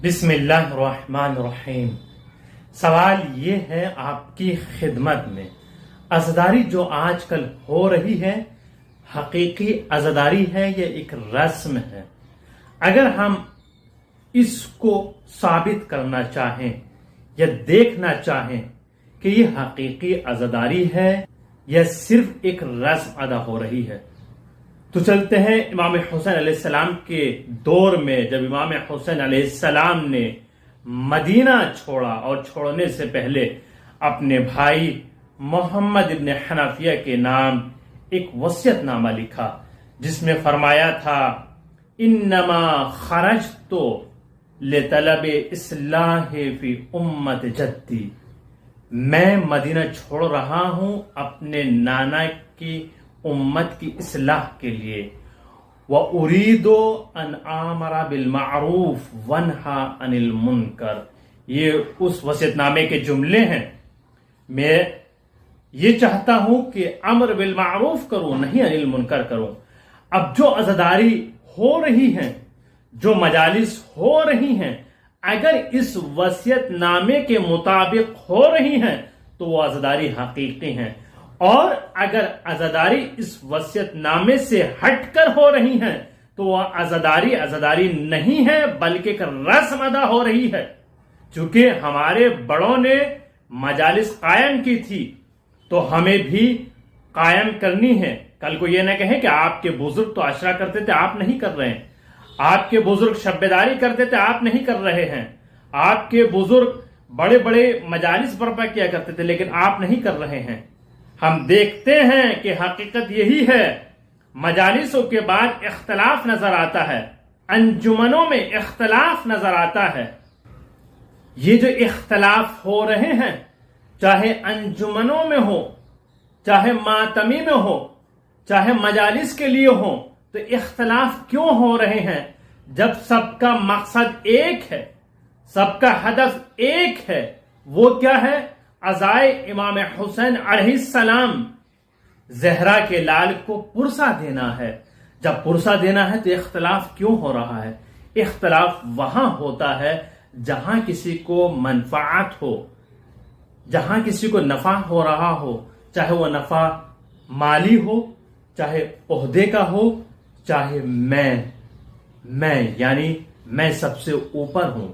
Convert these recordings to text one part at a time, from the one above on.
بسم اللہ الرحمن الرحیم۔ سوال یہ ہے آپ کی خدمت میں، عزاداری جو آج کل ہو رہی ہے حقیقی عزاداری ہے یا ایک رسم ہے؟ اگر ہم اس کو ثابت کرنا چاہیں یا دیکھنا چاہیں کہ یہ حقیقی عزاداری ہے یا صرف ایک رسم ادا ہو رہی ہے، تو چلتے ہیں امام حسین علیہ السلام کے دور میں، جب امام حسین علیہ السلام نے مدینہ چھوڑا اور چھوڑنے سے پہلے اپنے بھائی محمد ابن حنفیہ کے نام ایک وصیت نامہ لکھا، جس میں فرمایا تھا انما خرجت لطلب اصلاح فی امت جدی، میں مدینہ چھوڑ رہا ہوں اپنے نانا کی امت کی اصلاح کے لیے، وَأُرِيدُ أَنْ آمَرَ بِالْمَعْرُوفِ وَانْهَى عَنِ الْمُنْكَرِ، یہ اس وصیت نامے کے جملے ہیں۔ میں یہ چاہتا ہوں کہ امر بالمعروف کروں، نہیں عن المنکر کروں۔ اب جو عزاداری ہو رہی ہیں، جو مجالس ہو رہی ہیں، اگر اس وصیت نامے کے مطابق ہو رہی ہیں تو وہ عزاداری حقیقی ہیں، اور اگر عزاداری اس وصیت نامے سے ہٹ کر ہو رہی ہیں تو وہ عزاداری نہیں ہے بلکہ ایک رسم ادا ہو رہی ہے۔ چونکہ ہمارے بڑوں نے مجالس قائم کی تھی تو ہمیں بھی قائم کرنی ہے۔ کل کو یہ نہ کہیں کہ آپ کے بزرگ تو عشرہ کرتے تھے، آپ نہیں کر رہے ہیں، آپ کے بزرگ شبیداری کرتے تھے، آپ نہیں کر رہے ہیں، آپ کے بزرگ بڑے بڑے مجالس برپا کیا کرتے تھے لیکن آپ نہیں کر رہے ہیں۔ ہم دیکھتے ہیں کہ حقیقت یہی ہے، مجالسوں کے بعد اختلاف نظر آتا ہے، انجمنوں میں اختلاف نظر آتا ہے۔ یہ جو اختلاف ہو رہے ہیں، چاہے انجمنوں میں ہو، چاہے ماتمی میں ہو، چاہے مجالس کے لیے ہو، تو اختلاف کیوں ہو رہے ہیں؟ جب سب کا مقصد ایک ہے، سب کا ہدف ایک ہے، وہ کیا ہے؟ عزائے امام حسین علیہ السلام زہرا کے لال کو پرسہ دینا ہے۔ جب پرسہ دینا ہے تو اختلاف کیوں ہو رہا ہے؟ اختلاف وہاں ہوتا ہے جہاں کسی کو منفعت ہو، جہاں کسی کو نفع ہو رہا ہو، چاہے وہ نفع مالی ہو، چاہے عہدے کا ہو، چاہے میں یعنی میں سب سے اوپر ہوں،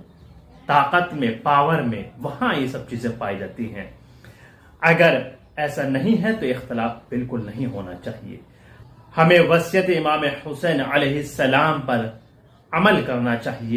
طاقت میں، پاور میں، وہاں یہ سب چیزیں پائی جاتی ہیں۔ اگر ایسا نہیں ہے تو اختلاف بالکل نہیں ہونا چاہیے۔ ہمیں وصیت امام حسین علیہ السلام پر عمل کرنا چاہیے۔